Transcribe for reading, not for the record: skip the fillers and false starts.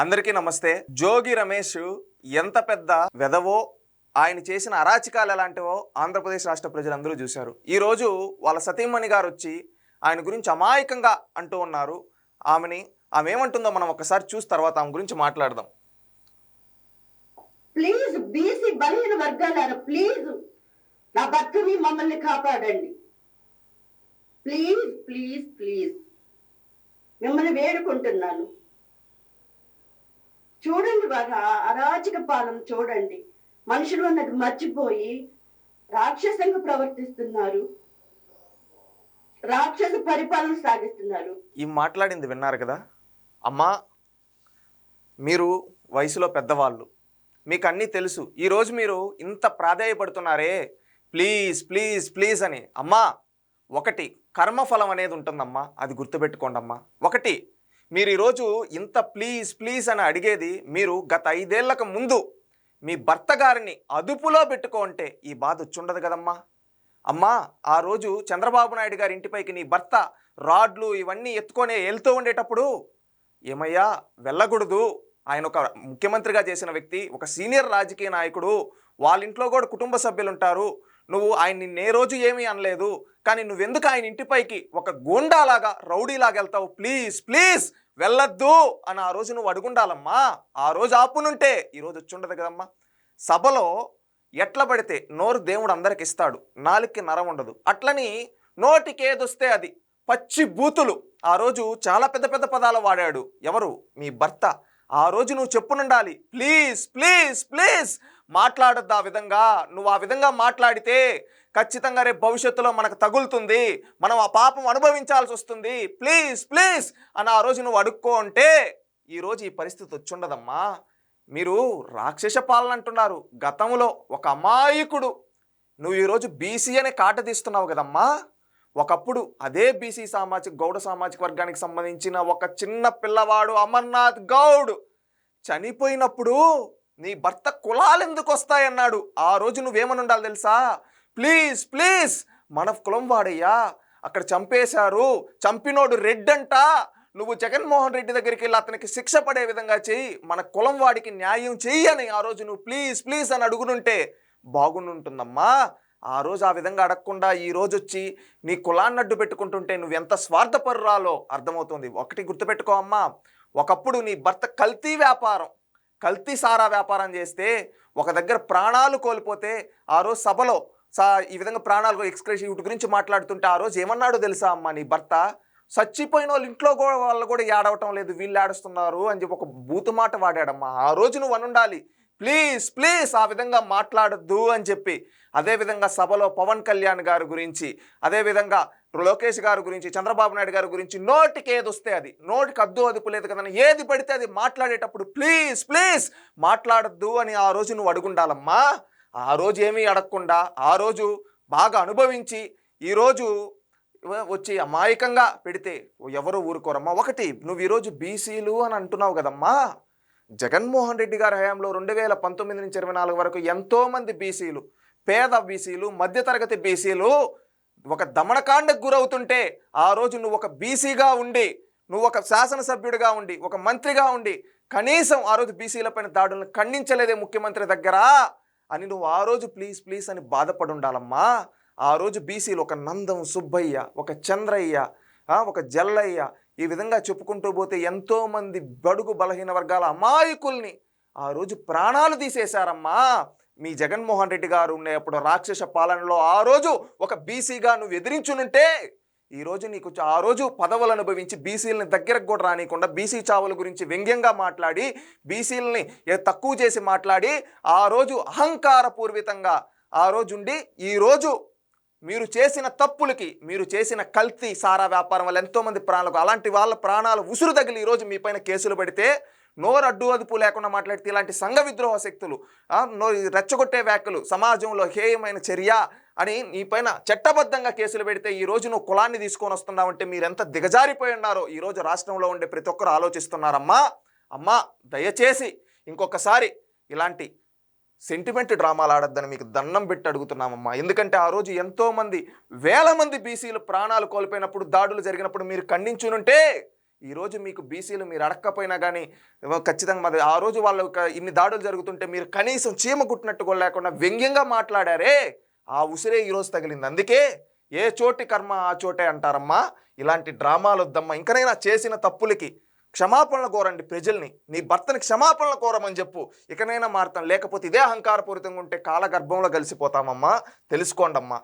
అందరికీ నమస్తే. జోగి రమేష్ ఎంత పెద్ద వెదవో, ఆయన చేసిన అరాచకాలు ఎలాంటివో ఆంధ్రప్రదేశ్ రాష్ట్ర ప్రజలందరూ చూశారు. ఈరోజు వాళ్ళ సతీమణి గారు వచ్చి ఆయన గురించి అమాయకంగా అంటూ ఉన్నారు. ఆమె ఏమంటుందో మనం ఒకసారి చూసి తర్వాత ఆమె గురించి మాట్లాడదాం. ప్లీజ్ బీసీ బలహీన వర్గాలారా, ప్లీజ్ నా భర్తని మమ్మల్ని కాపాడండి. ప్లీజ్ ప్లీజ్ ప్లీజ్ మిమ్మల్ని వేడుకుంటున్నాను. చూడండి, వారు అరాచక పాలన చూడండి. మనుషులు అన్నది మర్చిపోయి రాక్షసంగా ప్రవర్తిస్తున్నారు, రాక్షస పరిపాలన సాగిస్తున్నారు. ఈ మాట్లాడింది విన్నారు కదా అమ్మా. మీరు వయసులో పెద్దవాళ్ళు, మీకు అన్నీ తెలుసు. ఈరోజు మీరు ఇంత ప్రాధేయపడుతున్నారే ప్లీజ్ ప్లీజ్ ప్లీజ్ అని. అమ్మా, ఒకటి కర్మఫలం అనేది ఉంటుందమ్మా, అది గుర్తుపెట్టుకోండి అమ్మా. ఒకటి, మీరు ఈరోజు ఇంత ప్లీజ్ ప్లీజ్ అని అడిగేది మీరు గత 5 ఏళ్లకు ముందు మీ భర్త గారిని అదుపులో పెట్టుకుంటే ఈ బాధ వచ్చుండదు కదమ్మా. అమ్మా, ఆ రోజు చంద్రబాబు నాయుడు గారి ఇంటిపైకి నీ భర్త రాడ్లు ఇవన్నీ ఎత్తుకొని వెళ్తూ ఉండేటప్పుడు ఏమయ్యా వెళ్ళకూడదు, ఆయన ఒక ముఖ్యమంత్రిగా చేసిన వ్యక్తి, ఒక సీనియర్ రాజకీయ నాయకుడు, వాళ్ళ ఇంట్లో కూడా కుటుంబ సభ్యులు ఉంటారు, నువ్వు ఆయన్ని ఏ రోజు ఏమీ అనలేదు, కానీ నువ్వెందుకు ఆయన ఇంటిపైకి ఒక గూండాలాగా రౌడీలాగా వెళ్తావు, ప్లీజ్ ప్లీజ్ వెళ్ళొద్దు అని ఆ రోజు నువ్వు అడుగుండాలమ్మా. ఆ రోజు ఆపునుంటే ఈరోజు వచ్చి ఉండదు కదమ్మా. సభలో ఎట్లా పడితే నోరు దేవుడు అందరికి ఇస్తాడు, నాలుగుకి నరం ఉండదు. అట్లని నోటికి ఏదొస్తే అది పచ్చి బూతులు ఆ రోజు చాలా పెద్ద పెద్ద పదాలు వాడాడు. ఎవరు? మీ భర్త. ఆ రోజు నువ్వు చెప్పునుండాలి, ప్లీజ్ ప్లీజ్ ప్లీజ్ మాట్లాడద్దు ఆ విధంగా. నువ్వు ఆ విధంగా మాట్లాడితే ఖచ్చితంగా రేపు భవిష్యత్తులో మనకు తగులుతుంది, మనం ఆ పాపం అనుభవించాల్సి వస్తుంది, ప్లీజ్ ప్లీజ్ అని ఆ రోజు నువ్వు అడుక్కో అంటే ఈరోజు ఈ పరిస్థితి వచ్చుండదమ్మా. మీరు రాక్షస పాలన అంటున్నారు. గతంలో ఒక అమాయకుడు నువ్వు ఈరోజు బీసీ అనే కాట తీస్తున్నావు కదమ్మా. ఒకప్పుడు అదే బీసీ గౌడ సామాజిక వర్గానికి సంబంధించిన ఒక చిన్న పిల్లవాడు అమర్నాథ్ గౌడ్ చనిపోయినప్పుడు నీ భర్త కులాలు ఎందుకు వస్తాయన్నాడు. ఆ రోజు నువ్వేమని ఉండాలి తెలుసా? ప్లీజ్ ప్లీజ్ మన కులం వాడయ్యా, అక్కడ చంపేశారు, చంపినోడు రెడ్ అంట, నువ్వు జగన్మోహన్ రెడ్డి దగ్గరికి వెళ్ళి అతనికి శిక్ష పడే విధంగా చెయ్యి, మన కులం వాడికి న్యాయం చెయ్యి అని ఆ రోజు నువ్వు ప్లీజ్ ప్లీజ్ అని అడుగునుంటే బాగుంటుందమ్మా. ఆ రోజు ఆ విధంగా అడగకుండా ఈ రోజు వచ్చి నీ కులాన్ని అడ్డు పెట్టుకుంటుంటే నువ్వు ఎంత స్వార్థపరురాలో అర్థమవుతుంది. ఒకటి గుర్తుపెట్టుకో అమ్మా, ఒకప్పుడు నీ భర్త కల్తీ సారా వ్యాపారం చేస్తే ఒక దగ్గర ప్రాణాలు కోల్పోతే ఆ రోజు సభలో ఈ విధంగా ప్రాణాలు ఎక్స్క్రెస్ వీటి గురించి మాట్లాడుతుంటే ఆ రోజు ఏమన్నాడు తెలుసా అమ్మా? నీ భర్త చచ్చిపోయిన వాళ్ళు ఇంట్లో వాళ్ళు కూడా ఏడవటం లేదు, వీళ్ళు ఏడుస్తున్నారు అని చెప్పి ఒక బూతు మాట వాడాడమ్మా. ఆ రోజు నువ్వు అనుండాలి, ప్లీజ్ ప్లీజ్ ఆ విధంగా మాట్లాడద్దు అని చెప్పి. అదేవిధంగా సభలో పవన్ కళ్యాణ్ గారి గురించి, అదేవిధంగా లోకేష్ గారి గురించి, చంద్రబాబు నాయుడు గారి గురించి నోటికి ఏది వస్తే అది, నోటికి అద్దు అదుపు లేదు కదని ఏది పడితే అది మాట్లాడేటప్పుడు ప్లీజ్ ప్లీజ్ మాట్లాడద్దు అని ఆ రోజు నువ్వు అడుగుండాలమ్మా. ఆ రోజు ఏమీ అడగకుండా ఆ రోజు బాగా అనుభవించి ఈరోజు వచ్చి అమాయకంగా పెడితే ఎవరు ఊరుకోరమ్మా. ఒకటి, నువ్వు ఈరోజు బీసీలు అని అంటున్నావు కదమ్మా. జగన్మోహన్ రెడ్డి గారి హయాంలో 2019 నుంచి 24 వరకు ఎంతోమంది బీసీలు, పేద బీసీలు, మధ్యతరగతి బీసీలు ఒక దమనకాండకు గురవుతుంటే ఆ రోజు నువ్వు ఒక బీసీగా ఉండి, నువ్వు ఒక శాసనసభ్యుడిగా ఉండి, ఒక మంత్రిగా ఉండి కనీసం ఆ రోజు బీసీలపైన దాడులను ఖండించలేదే ముఖ్యమంత్రి దగ్గర అని నువ్వు ఆ రోజు ప్లీజ్ ప్లీజ్ అని బాధపడి ఉండాలమ్మా. ఆ రోజు బీసీలు ఒక నందం సుబ్బయ్య, ఒక చంద్రయ్య, ఒక జల్లయ్య, ఈ విధంగా చెప్పుకుంటూ పోతే ఎంతోమంది బడుగు బలహీన వర్గాల అమాయకుల్ని ఆ రోజు ప్రాణాలు తీసేశారమ్మా. మీ జగన్మోహన్ రెడ్డి గారు ఉండేప్పుడు రాక్షస పాలనలో ఆ రోజు ఒక బీసీగా నువ్వు ఎదిరించునుంటే ఈరోజు నీకు ఆ రోజు పదవులు అనుభవించి బీసీలని దగ్గరకు కూడా రానియకుండా బీసీ చావుల గురించి వ్యంగ్యంగా మాట్లాడి బీసీలని తక్కువ చేసి మాట్లాడి ఆ రోజు అహంకారపూర్వితంగా ఆ రోజు ఉండి ఈరోజు మీరు చేసిన తప్పులకి, మీరు చేసిన కల్తీ సారా వ్యాపారం వల్ల ఎంతోమంది ప్రాణాలకు, అలాంటి వాళ్ళ ప్రాణాలు ఉసురు తగిలి ఈరోజు మీ పైన కేసులు పెడితే నోరు అడ్డు అదుపు లేకుండా మాట్లాడితే ఇలాంటి సంఘ విద్రోహ శక్తులు, రెచ్చగొట్టే వ్యాఖ్యలు, సమాజంలో హేయమైన చర్య అని నీ పైన చట్టబద్ధంగా కేసులు పెడితే ఈరోజు నువ్వు కులాన్ని తీసుకొని వస్తున్నావంటే మీరెంత దిగజారిపోయి ఉన్నారో ఈరోజు రాష్ట్రంలో ఉండే ప్రతి ఒక్కరు ఆలోచిస్తున్నారమ్మా. అమ్మా, దయచేసి ఇంకొకసారి ఇలాంటి సెంటిమెంట్ డ్రామాలు ఆడొద్దని మీకు దండం పెట్టి అడుగుతున్నామమ్మా. ఎందుకంటే ఆ రోజు ఎంతోమంది 1000 మంది బీసీలు ప్రాణాలు కోల్పోయినప్పుడు, దాడులు జరిగినప్పుడు మీరు ఖండించునుంటే ఈరోజు మీకు బీసీలు మీరు అడక్కపోయినా కానీ ఖచ్చితంగా మరి ఆ రోజు వాళ్ళు ఇన్ని దాడులు జరుగుతుంటే మీరు కనీసం చీమ కుట్టినట్టు కూడా లేకుండా వ్యంగ్యంగా మాట్లాడారే, ఆ ఉసిరే ఈరోజు తగిలింది. అందుకే ఏ చోటి కర్మ ఆ చోటే అంటారమ్మా. ఇలాంటి డ్రామాలు వద్దమ్మా. ఇంకనైనా చేసిన తప్పులకి క్షమాపణలు కోరండి ప్రజల్ని. నీ భర్తని క్షమాపణలు కోరమని చెప్పు. ఇకనైనా మారుతాం, లేకపోతే ఇదే అహంకారపూరితంగా ఉంటే కాలగర్భంలో కలిసిపోతామమ్మా. తెలుసుకోండమ్మా.